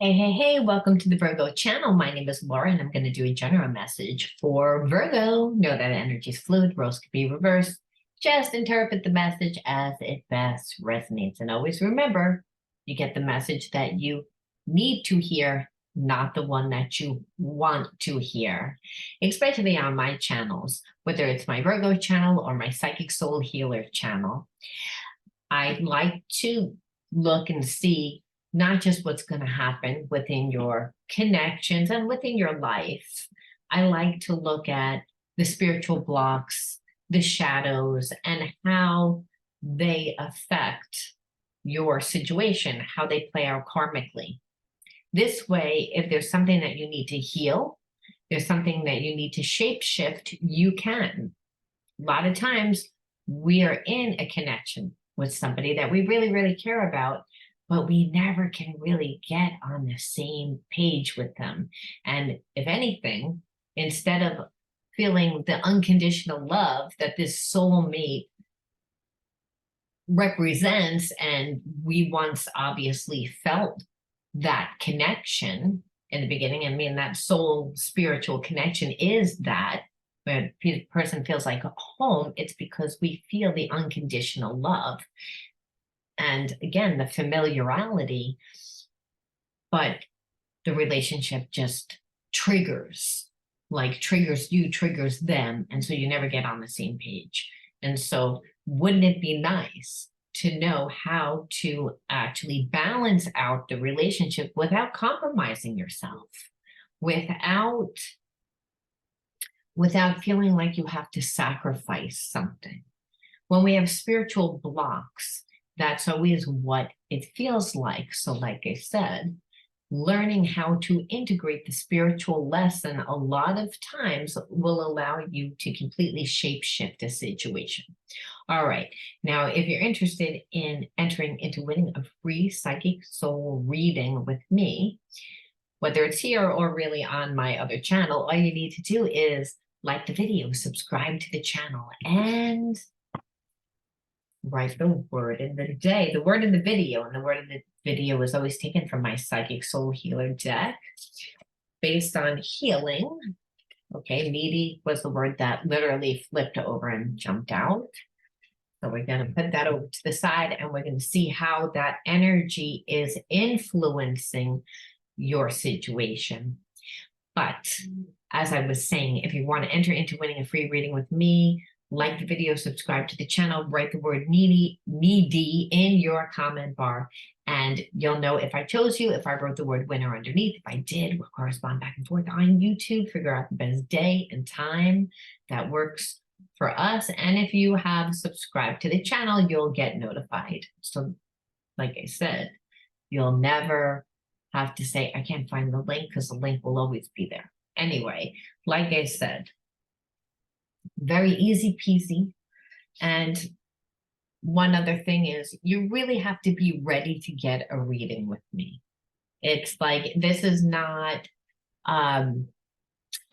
Hey, welcome to the Virgo channel. My name is Laura, and I'm going to do a general message for Virgo. Know that energy is fluid, roles can be reversed. Just interpret the message as it best resonates. And always remember, you get the message that you need to hear, not the one that you want to hear, especially on my channels, whether it's my Virgo channel or my Psychic Soul Healer channel. I like to look and see not just what's going to happen within your connections and within your life. I like to look at the spiritual blocks, the shadows, and how they affect your situation, how they play out karmically. This way, if there's something that you need to heal, there's something that you need to shape shift, you can. A lot of times we are in a connection with somebody that we really care about, but we never can really get on the same page with them. And if anything, instead of feeling the unconditional love that this soulmate represents, and we once obviously felt that connection in the beginning, I mean, that soul spiritual connection is that when a person feels like home, it's because we feel the unconditional love. And again, the familiarity, but the relationship just triggers you, triggers them. And so you never get on the same page. And so wouldn't it be nice to know how to actually balance out the relationship without compromising yourself, without feeling like you have to sacrifice something? When we have spiritual blocks, that's always what it feels like. So like I said, learning how to integrate the spiritual lesson a lot of times will allow you to completely shape shift a situation. All right. Now, if you're interested in entering into winning a free psychic soul reading with me, whether it's here or really on my other channel, all you need to do is like the video, subscribe to the channel, and write the word in the day, the word in the video. And the word in the video is always taken from my Psychic Soul Healer deck based on healing. Okay, needy was the word that literally flipped over and jumped out. So we're going to put that over to the side, and we're going to see how that energy is influencing your situation. But as I was saying, if you want to enter into winning a free reading with me, like the video, subscribe to the channel, write the word needy in your comment bar, and you'll know if I chose you, if I wrote the word winner underneath. If I did, we'll correspond back and forth on YouTube, figure out the best day and time that works for us. And if you have subscribed to the channel, you'll get notified. So like I said, you'll never have to say, I can't find the link, because the link will always be there. Anyway, like I said, very easy peasy. And one other thing is, you really have to be ready to get a reading with me. It's like, this is not a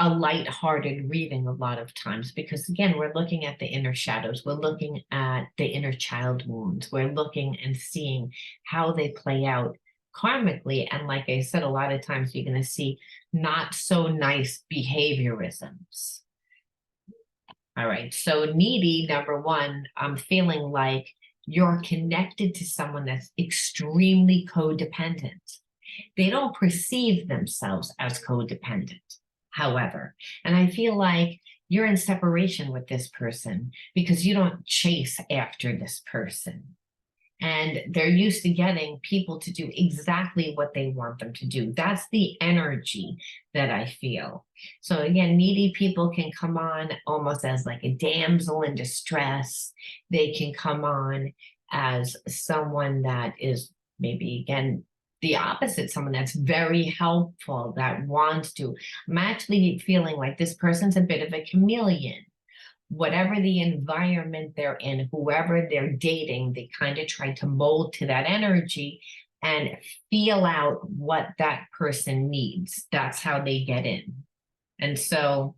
light-hearted reading a lot of times, because again, we're looking at the inner shadows, we're looking at the inner child wounds, we're looking and seeing how they play out karmically. And like I said, a lot of times you're going to see not so nice behaviorisms. All right, so needy, number one, I'm feeling like you're connected to someone that's extremely codependent. They don't perceive themselves as codependent, however, and I feel like you're in separation with this person because you don't chase after this person. And they're used to getting people to do exactly what they want them to do. That's the energy that I feel. So again, needy people can come on almost as like a damsel in distress. They can come on as someone that is maybe, again, the opposite, someone that's very helpful, that wants to. I'm actually feeling like this person's a bit of a chameleon. Whatever the environment they're in, whoever they're dating, they kind of try to mold to that energy and feel out what that person needs. That's how they get in. And so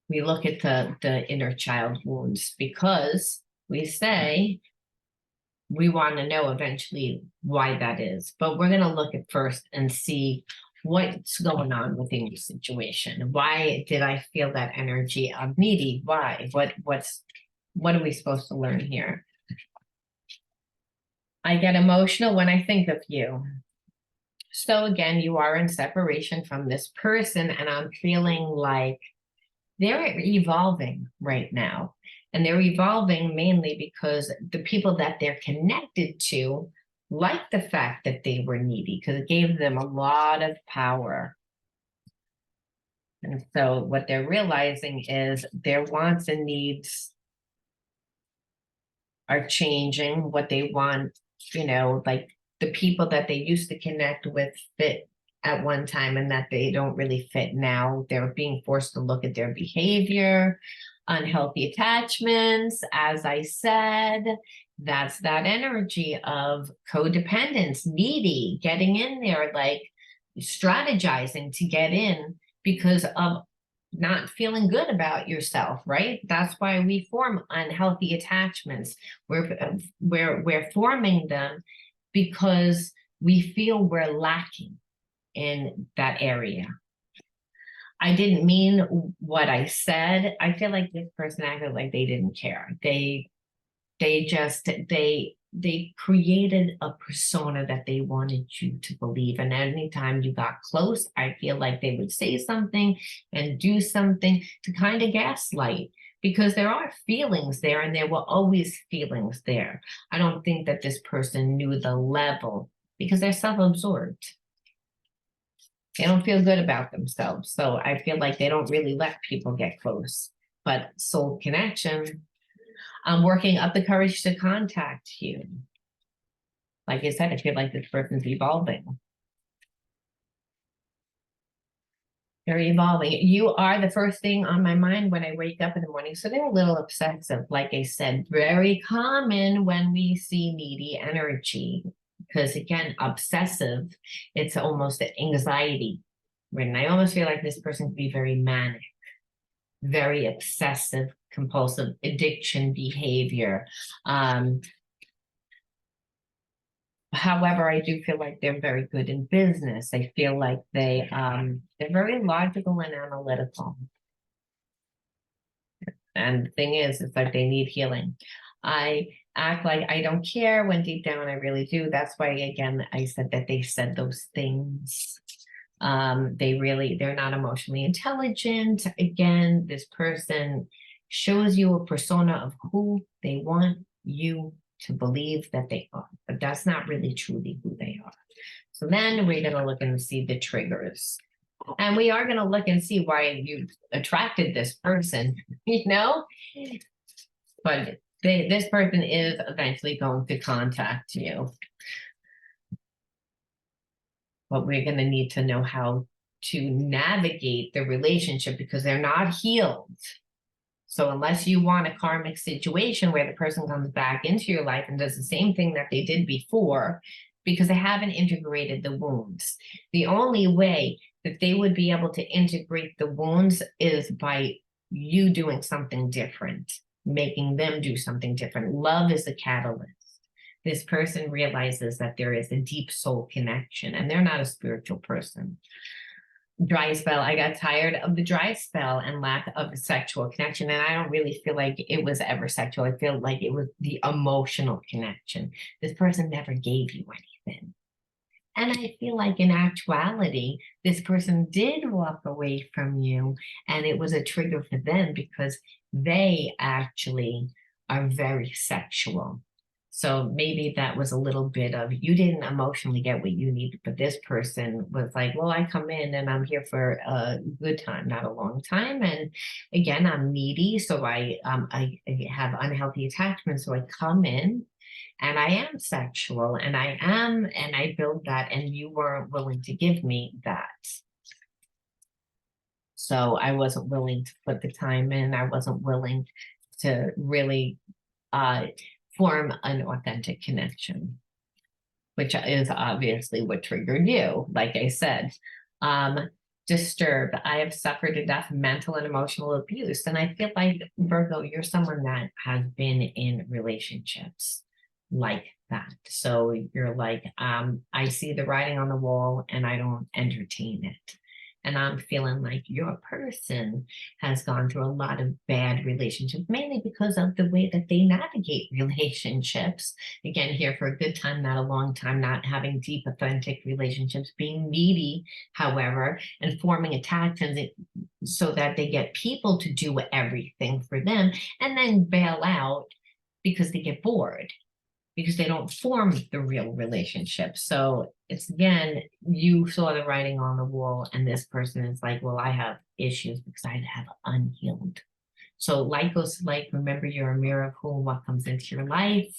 we look at the inner child wounds, because we say we want to know eventually why that is. But we're going to look at first and see what's going on within your situation. Why did I feel that energy of needy? Why? What are we supposed to learn here? I get emotional when I think of you. So again, you are in separation from this person, and I'm feeling like they're evolving right now. And they're evolving mainly because the people that they're connected to like the fact that they were needy because it gave them a lot of power. And so what they're realizing is their wants and needs are changing. What they want, like the people that they used to connect with fit at one time and that they don't really fit now. They're being forced to look at their behavior, unhealthy attachments. As I said, that's that energy of codependence, needy, getting in there, like strategizing to get in because of not feeling good about yourself, right? That's why we form unhealthy attachments. We're forming them because we feel we're lacking in that area. I didn't mean what I said. I feel like this person acted like they didn't care. They created a persona that they wanted you to believe. And anytime you got close, I feel like they would say something and do something to kind of gaslight because there are feelings there and there were always feelings there. I don't think that this person knew the level because they're self-absorbed. They don't feel good about themselves. So I feel like they don't really let people get close. But soul connection, I'm working up the courage to contact you. Like I said, I feel like this person's evolving. They're evolving. You are the first thing on my mind when I wake up in the morning. So they're a little obsessive. Like I said, very common when we see needy energy. Because again, obsessive, it's almost an anxiety. And I almost feel like this person could be very manic, very obsessive, compulsive addiction behavior. However, I do feel like they're very good in business. I feel like they're very logical and analytical. And the thing is, it's like they need healing. I act like I don't care when deep down I really do. That's why, again, I said that they said those things. They're not emotionally intelligent. Again, this person shows you a persona of who they want you to believe that they are, but that's not really truly who they are. So then we're going to look and see the triggers. And we are going to look and see why you attracted this person, but this person is eventually going to contact you. But we're going to need to know how to navigate the relationship because they're not healed. So unless you want a karmic situation where the person comes back into your life and does the same thing that they did before, because they haven't integrated the wounds. The only way that they would be able to integrate the wounds is by you doing something different, making them do something different. Love is a catalyst. This person realizes that there is a deep soul connection and they're not a spiritual person. Dry spell. I got tired of the dry spell and lack of sexual connection. And I don't really feel like it was ever sexual. I feel like it was the emotional connection. This person never gave you anything. And I feel like in actuality, this person did walk away from you and it was a trigger for them because they actually are very sexual. So maybe that was a little bit of you didn't emotionally get what you needed, but this person was like, well, I come in and I'm here for a good time, not a long time. And again, I'm needy, so I have unhealthy attachments. So I come in and I am sexual and I build that, and you weren't willing to give me that. So I wasn't willing to put the time in. I wasn't willing to really form an authentic connection, which is obviously what triggered you. Like I said, disturbed. I have suffered enough mental and emotional abuse. And I feel like, Virgo, you're someone that has been in relationships. like that. So you're like, I see the writing on the wall and I don't entertain it. And I'm feeling like your person has gone through a lot of bad relationships, mainly because of the way that they navigate relationships. Again, here for a good time, not a long time, not having deep, authentic relationships, being needy, however, and forming attachments so that they get people to do everything for them and then bail out because they get bored, because they don't form the real relationship. So it's, again, you saw the writing on the wall, and this person is like, well, I have issues because I have unhealed. So like goes to like, remember you're a mirror of who and what comes into your life.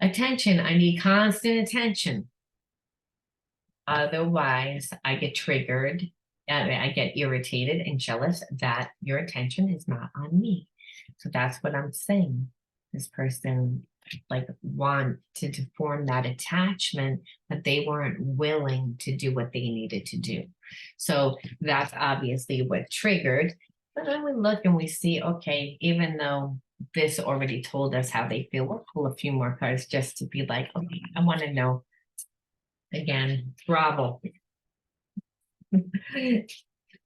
Attention, I need constant attention. Otherwise, I get triggered, I get irritated and jealous that your attention is not on me. So that's what I'm saying. This person like wanted to form that attachment, but they weren't willing to do what they needed to do. So that's obviously what triggered. But then we look and we see, okay, even though this already told us how they feel, we'll pull a few more cards just to be like, okay, I want to know. Again, bravo.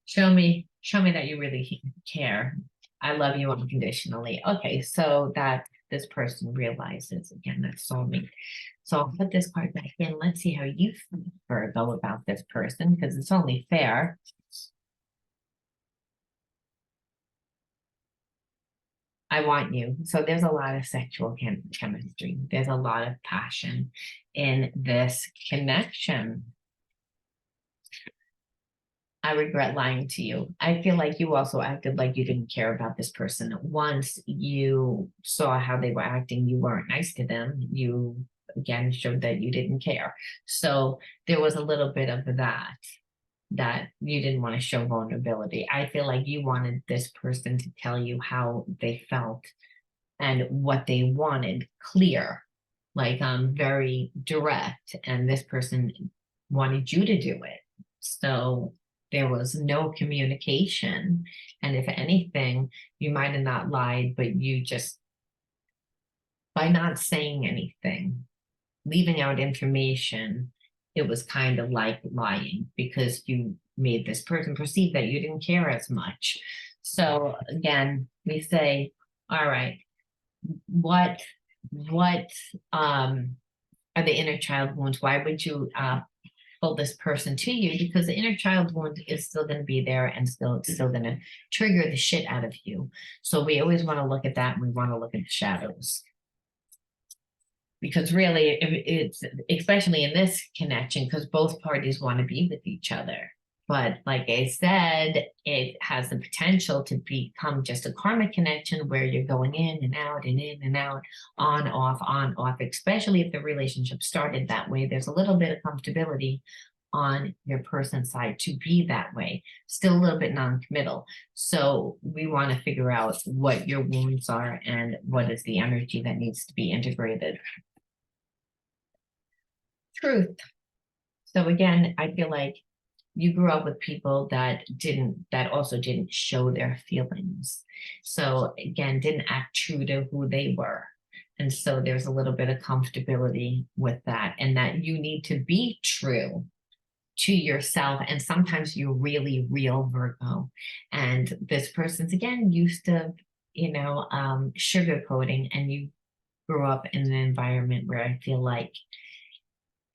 Show me that you really care. I love you unconditionally. Okay, so that this person realizes, again, that's soulmate. So I'll put this card back in. Let's see how you feel, Virgo, about this person, because it's only fair. I want you. So there's a lot of sexual chemistry. There's a lot of passion in this connection. I regret lying to you. I feel like you also acted like you didn't care about this person. Once you saw how they were acting, you weren't nice to them. You again showed that you didn't care. So there was a little bit of that you didn't want to show vulnerability. I feel like you wanted this person to tell you how they felt and what they wanted clear, like very direct. And this person wanted you to do it. So there was no communication. And if anything, you might have not lied, but you just, by not saying anything, leaving out information, it was kind of like lying because you made this person perceive that you didn't care as much. So again, we say, all right, what are the inner child wounds? Why would you pull this person to you? Because the inner child wound is still going to be there and still going to trigger the shit out of you. So we always want to look at that, and we want to look at the shadows. Because really, it's especially in this connection, because both parties want to be with each other. But like I said, it has the potential to become just a karmic connection where you're going in and out and in and out, on, off, especially if the relationship started that way. There's a little bit of comfortability on your person's side to be that way, still a little bit non-committal. So we want to figure out what your wounds are and what is the energy that needs to be integrated. Truth. So again, I feel like you grew up with people that also didn't show their feelings. So again, didn't act true to who they were. And so there's a little bit of comfortability with that, and that you need to be true to yourself. And sometimes you're really real, Virgo. And this person's again used to, sugarcoating, and you grew up in an environment where I feel like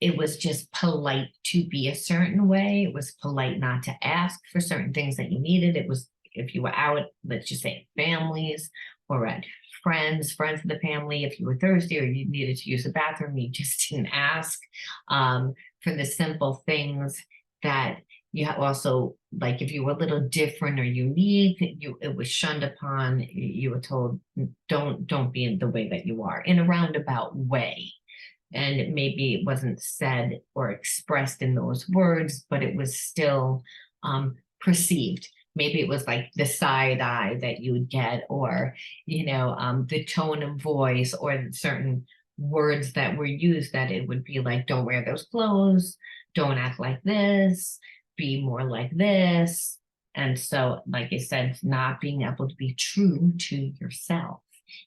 it was just polite to be a certain way. It was polite not to ask for certain things that you needed. It was, if you were out, let's just say families or at friends of the family, if you were thirsty or you needed to use the bathroom, you just didn't ask for the simple things that you also, like if you were a little different or unique, it was shunned upon. You were told, don't be in the way that you are, in a roundabout way. And maybe it wasn't said or expressed in those words, but it was still perceived. Maybe it was like the side eye that you would get, or, the tone of voice, or certain words that were used, that it would be like, don't wear those clothes, don't act like this, be more like this. And so, like I said, not being able to be true to yourself.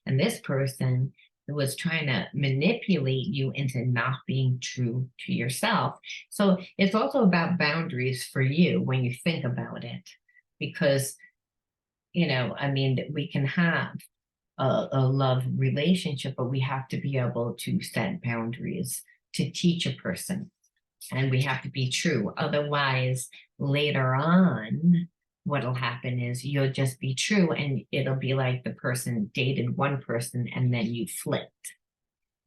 And this person was trying to manipulate you into not being true to yourself. So it's also about boundaries for you when you think about it, because, I mean, we can have a love relationship, but we have to be able to set boundaries to teach a person, and we have to be true. Otherwise, later on, what'll happen is you'll just be true, and it'll be like the person dated one person and then you flipped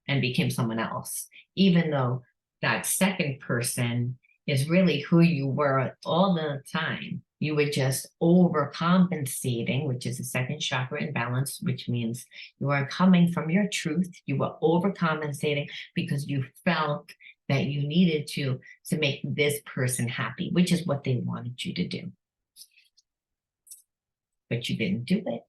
and became someone else, even though that second person is really who you were all the time. You were just overcompensating, which is the second chakra imbalance, which means you are coming from your truth. You were overcompensating because you felt that you needed to make this person happy, which is what they wanted you to do. But you didn't do it.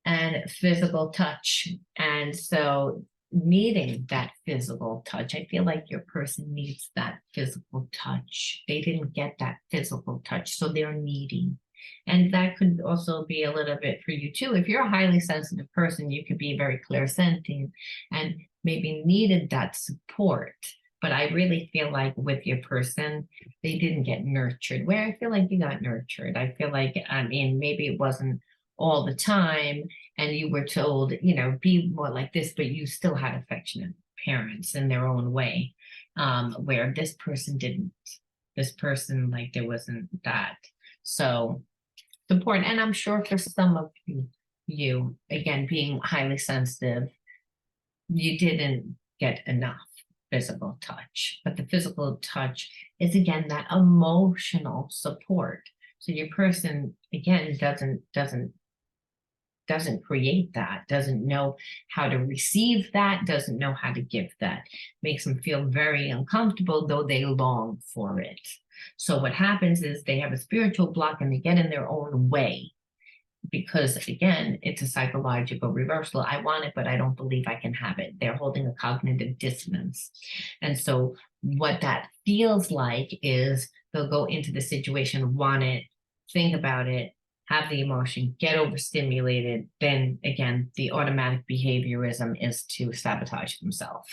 And physical touch. And so needing that physical touch, I feel like your person needs that physical touch. They didn't get that physical touch, so they're needing. And that could also be a little bit for you too. If you're a highly sensitive person, you could be very clairsentient and maybe needed that support. But I really feel like with your person, they didn't get nurtured. Where I feel like you got nurtured. I feel like, I mean, maybe it wasn't all the time, and you were told, be more like this, but you still had affectionate parents in their own way, where this person didn't. This person, like, there wasn't that. So support, and I'm sure for some of you, again, being highly sensitive, you didn't get enough physical touch, but the physical touch is, again, that emotional support. So your person, again, doesn't create that, doesn't know how to receive that, doesn't know how to give that, makes them feel very uncomfortable, though they long for it. So what happens is they have a spiritual block and they get in their own way, because, again, it's a psychological reversal. I want it, but I don't believe I can have it. They're holding a cognitive dissonance. And so what that feels like is they'll go into the situation, want it, think about it, have the emotion, get overstimulated, then again, the automatic behaviorism is to sabotage themselves.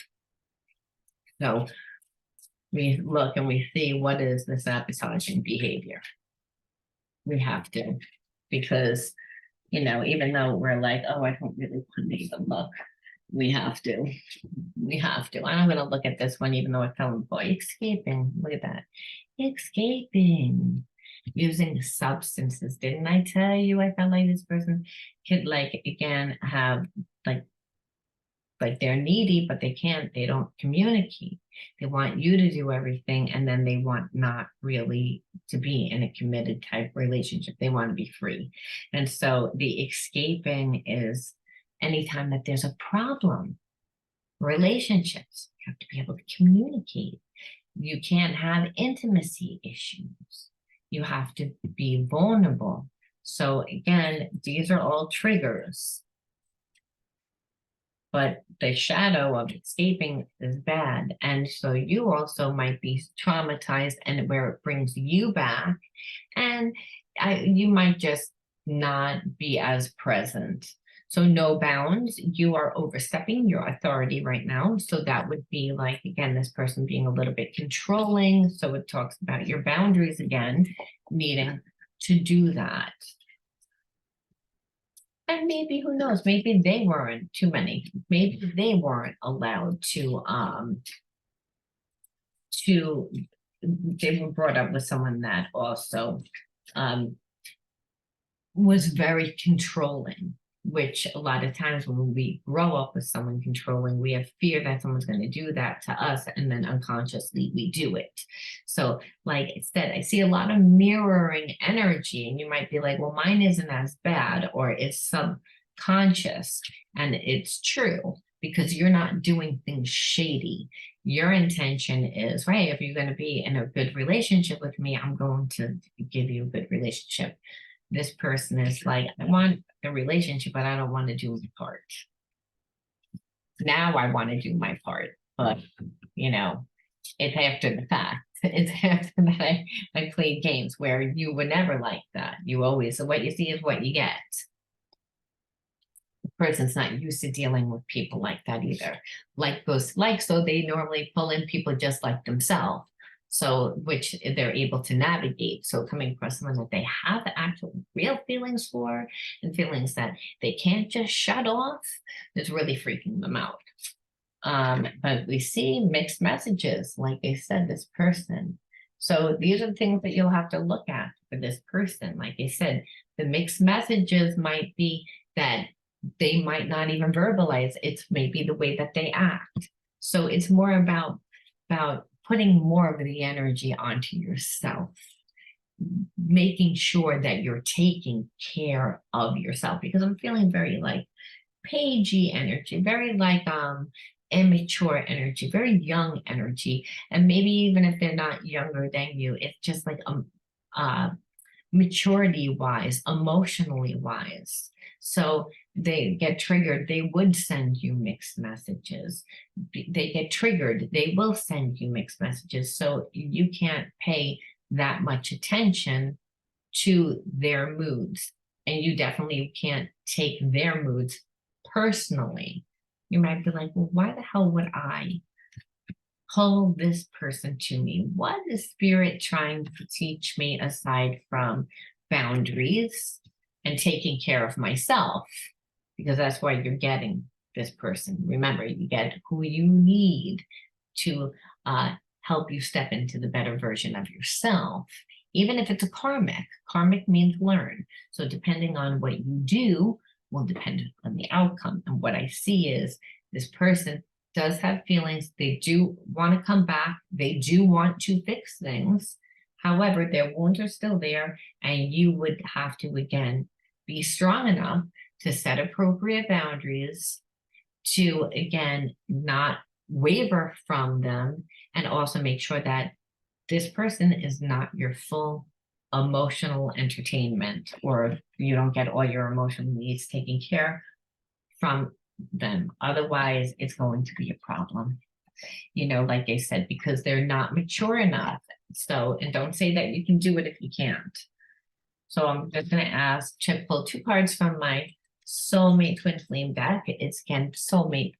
So we look and we see, what is the sabotaging behavior? We have to, because, even though we're like, oh, I don't really want to even look, we have to. We have to. I'm going to look at this one, even though I fell in for escaping. Look at that. Escaping. Using substances. Didn't I tell you I felt like this person could, like, again, have like they're needy, but they don't communicate. They want you to do everything, and then they want not really to be in a committed type relationship. They want to be free. And so the escaping is anytime that there's a problem. Relationships, you have to be able to communicate. You can't have intimacy issues. You have to be vulnerable. So again, these are all triggers. But the shadow of escaping is bad. And so you also might be traumatized, and where it brings you back. And you might just not be as present. So no bounds, you are overstepping your authority right now. So that would be like, again, this person being a little bit controlling. So it talks about your boundaries again, needing to do that. And maybe, who knows, maybe they weren't maybe they weren't allowed to, they were brought up with someone that also was very controlling, which a lot of times when we grow up with someone controlling, we have fear that someone's going to do that to us, and then unconsciously we do it. So like I said, I see a lot of mirroring energy, and you might be like, well, mine isn't as bad, or it's subconscious. And it's true, because you're not doing things shady. Your intention is, right, if you're going to be in a good relationship with me, I'm going to give you a good relationship. This person is like, I want a relationship, but I don't want to do my part. Now I want to do my part, but it's after the fact. It's after that I played games, where you were never like that. You always, what you see is what you get. person's not used to dealing with people like that either. Like goes like, so they normally pull in people just like themselves. So, which they're able to navigate. So coming across someone that they have the actual real feelings for and feelings that they can't just shut off is really freaking them out. But we see mixed messages, like I said, this person. So these are the things that you'll have to look at for this person. Like I said, the mixed messages might be that they might not even verbalize. It's maybe the way that they act. So it's more about putting more of the energy onto yourself, making sure that you're taking care of yourself, because I'm feeling very like pagey energy, very like immature energy, very young energy. And maybe even if they're not younger than you, it's just like uh maturity wise, emotionally wise. So they get triggered, they would send you mixed messages. They get triggered, they will send you mixed messages. So you can't pay that much attention to their moods. And you definitely can't take their moods personally. You might be like, well, why the hell would I pull this person to me? What is spirit trying to teach me aside from boundaries and taking care of myself? Because that's why you're getting this person. Remember, you get who you need to help you step into the better version of yourself. Even if it's a karmic means learn. So depending on what you do will depend on the outcome. And what I see is this person does have feelings. They do want to come back. They do want to fix things. However, their wounds are still there, and you would have to, again, be strong enough to set appropriate boundaries, to, again, not waver from them, and also make sure that this person is not your full emotional entertainment, or you don't get all your emotional needs taken care from them. Otherwise, it's going to be a problem. Like I said, because they're not mature enough. So, and don't say that you can do it if you can't. So I'm just going to ask to pull two cards from my soulmate twin flame deck. It's again soulmate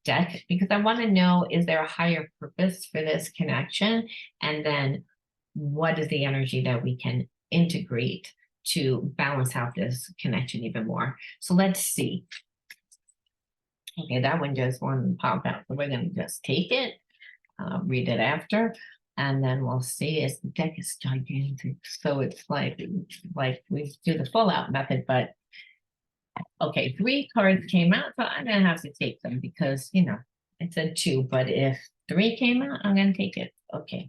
deck, because I want to know, is there a higher purpose for this connection? And then what is the energy that we can integrate to balance out this connection even more? So let's see. Okay, that one just one pop out. So we're going to just take it, read it after, and then we'll see. As the deck is gigantic, so it's like we do the full out method. But okay, 3 cards came out, so I'm gonna have to take them because it said 2, but if 3 came out, I'm gonna take it. Okay.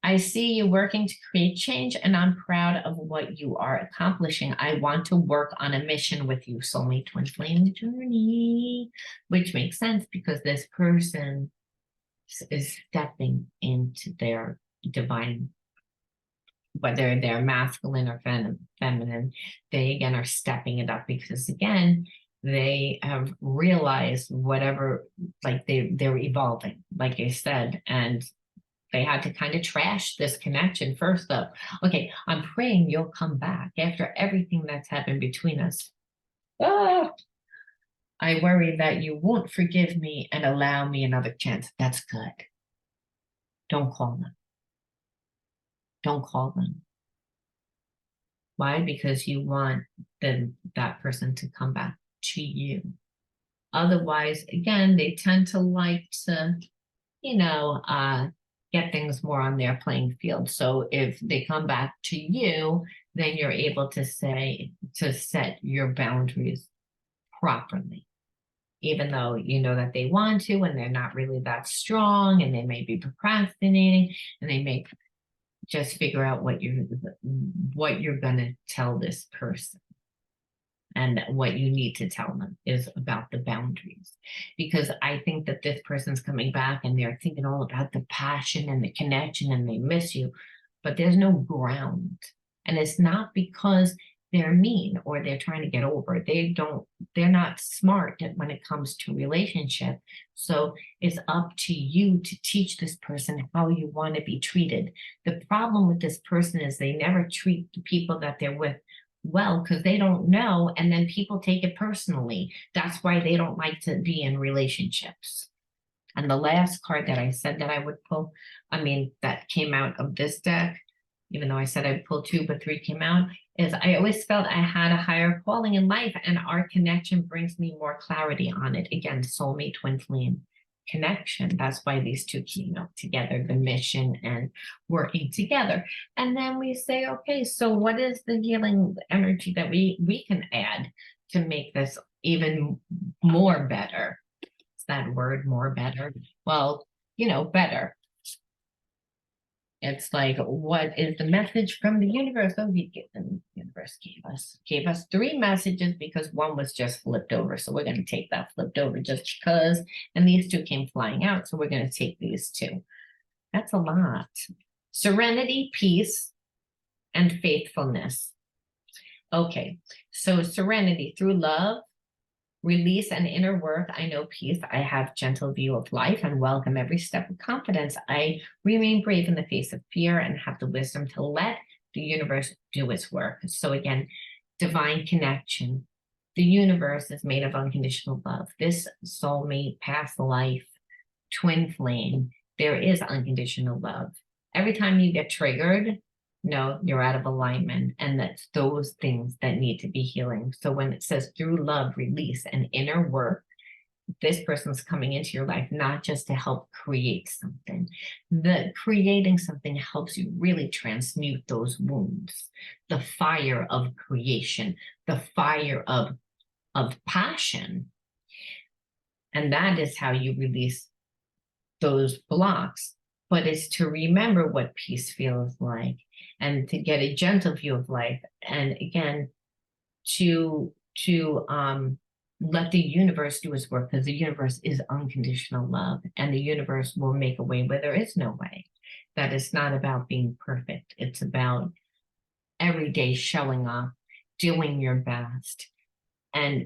I see you working to create change, and I'm proud of what you are accomplishing. I want to work on a mission with you, soulmate twin flame journey, which makes sense because this person is stepping into their divine, whether they're masculine or feminine, they again are stepping it up because again, they have realized whatever, like they're evolving, like I said, and they had to kind of trash this connection first up. Okay, I'm praying you'll come back after everything that's happened between us. Ah, I worry that you won't forgive me and allow me another chance. That's good. Don't call them. Don't call them. Why? Because you want that person to come back to you. Otherwise, again, they tend to like to, get things more on their playing field. So if they come back to you, then you're able to set your boundaries properly. Even though you know that they want to and they're not really that strong and they may be procrastinating and they may just figure out what you're going to tell this person. And what you need to tell them is about the boundaries. Because I think that this person's coming back and they're thinking all about the passion and the connection and they miss you, but there's no ground. And it's not because they're mean or they're trying to get over. They're not smart when it comes to relationship. So it's up to you to teach this person how you want to be treated. The problem with this person is they never treat the people that they're with well because they don't know. And then people take it personally. That's why they don't like to be in relationships. And the last card that I said that I would pull, I mean, that came out of this deck, even though I said I'd pull two, but three came out, is I always felt I had a higher calling in life, and our connection brings me more clarity on it. Again, soulmate, twin flame connection. That's why these two came out together, the mission and working together. And then we say, okay, so what is the healing energy that we can add to make this even more better? That word, more better? Well, better. It's like, what is the message from the universe? Oh, the universe gave us three messages because one was just flipped over. So we're going to take that flipped over just because. And these two came flying out. So we're going to take these two. That's a lot. Serenity, peace, and faithfulness. Okay. So serenity through love, release and inner work, I know peace. I have gentle view of life and welcome every step with confidence. I remain brave in the face of fear and have the wisdom to let the universe do its work. So again, divine connection. The universe is made of unconditional love. This soulmate, past life, twin flame, there is unconditional love. Every time you get triggered, no, you're out of alignment. And that's those things that need to be healing. So when it says through love, release, and inner work, this person's coming into your life not just to help create something. The creating something helps you really transmute those wounds. The fire of creation, the fire of passion. And that is how you release those blocks. But it's to remember what peace feels like and to get a gentle view of life. And again, to let the universe do its work, because the universe is unconditional love, and the universe will make a way where there is no way. That it's not about being perfect. It's about every day showing up, doing your best, and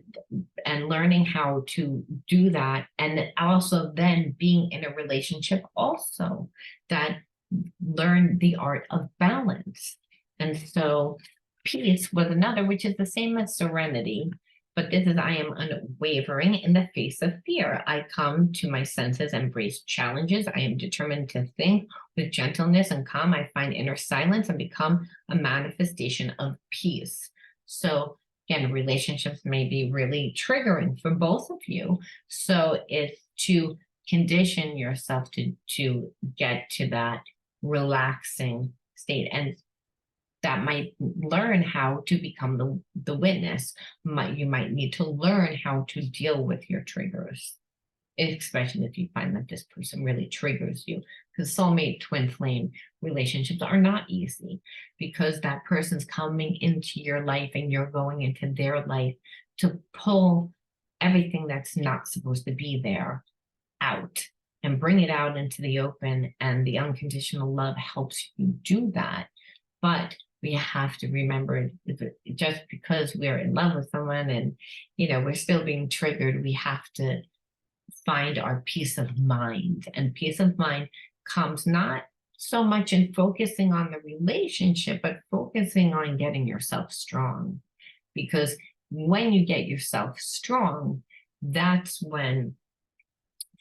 learning how to do that, and also then being in a relationship also that learn the art of balance. And so peace was another, which is the same as serenity, but this is I am unwavering in the face of fear. I come to my senses, embrace challenges. I am determined to think with gentleness and calm. I find inner silence and become a manifestation of peace. So again, relationships may be really triggering for both of you. So it's to condition yourself to get to that relaxing state. And that might learn how to become the witness. You might need to learn how to deal with your triggers, especially if you find that this person really triggers you. Because soulmate, twin flame relationships are not easy, because that person's coming into your life and you're going into their life to pull everything that's not supposed to be there out and bring it out into the open. And the unconditional love helps you do that. But we have to remember, just because we're in love with someone and we're still being triggered, we have to find our peace of mind. And peace of mind comes not so much in focusing on the relationship, but focusing on getting yourself strong. Because when you get yourself strong, that's when,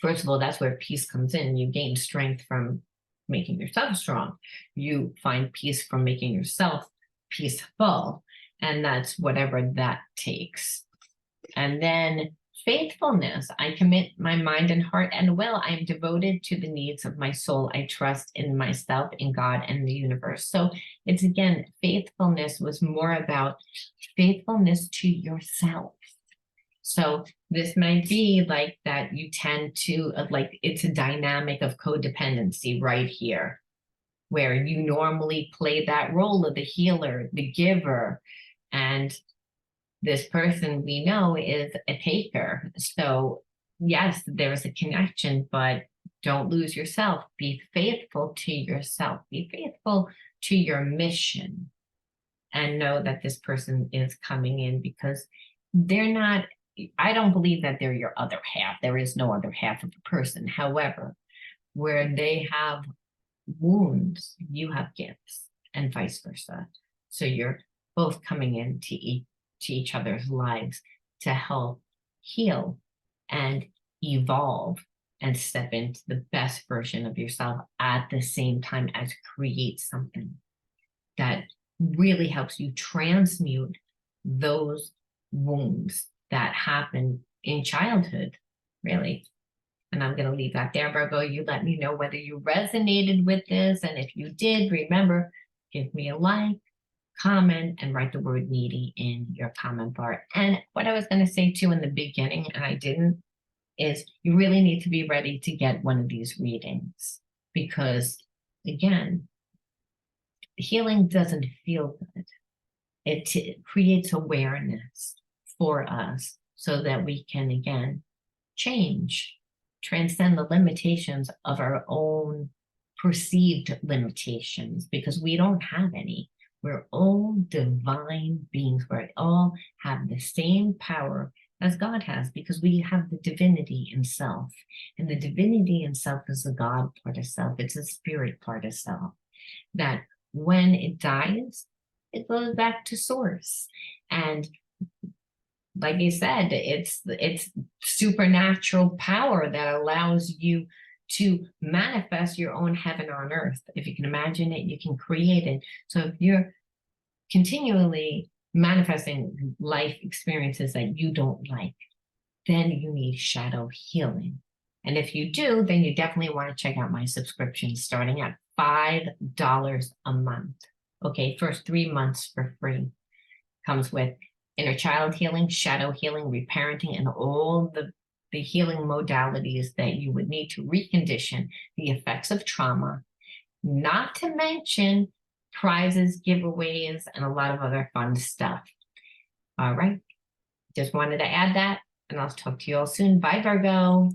first of all, that's where peace comes in. You gain strength from making yourself strong. You find peace from making yourself peaceful. And that's whatever that takes. And then faithfulness. I commit my mind and heart and will. I am devoted to the needs of my soul. I trust in myself, in God, and the universe. So it's again, faithfulness was more about faithfulness to yourself. So this might be like that you tend to, like, it's a dynamic of codependency right here, where you normally play that role of the healer, the giver, and this person we know is a taker. So yes, there's a connection, but don't lose yourself. Be faithful to yourself. Be faithful to your mission, and know that this person is coming in because they're not, I don't believe that they're your other half. There is no other half of a person. However, where they have wounds, you have gifts, and vice versa. So you're both coming into each other's lives to help heal and evolve and step into the best version of yourself at the same time as create something that really helps you transmute those wounds that happen in childhood, really. And I'm going to leave that there, Virgo. You let me know whether you resonated with this. And if you did, remember, give me a like, comment, and write the word needy in your comment bar. And what I was going to say too in the beginning, and I didn't, is you really need to be ready to get one of these readings because, again, healing doesn't feel good. It creates awareness for us so that we can, again, change, transcend the limitations of our own perceived limitations because we don't have any. We're all divine beings. We all have the same power as God has because we have the divinity in self. And the divinity in self is the God part of self. It's the spirit part of self that when it dies, it goes back to source. And like you said, it's supernatural power that allows you to manifest your own heaven on earth. If you can imagine it, you can create it. So if you're continually manifesting life experiences that you don't like, then you need shadow healing. And if you do, then you definitely want to check out my subscription starting at $5 a month. Okay, first 3 months for free. Comes with inner child healing, shadow healing, reparenting, and all the healing modalities that you would need to recondition the effects of trauma, not to mention prizes, giveaways, and a lot of other fun stuff. All right, just wanted to add that, and I'll talk to you all soon. Bye, Virgo.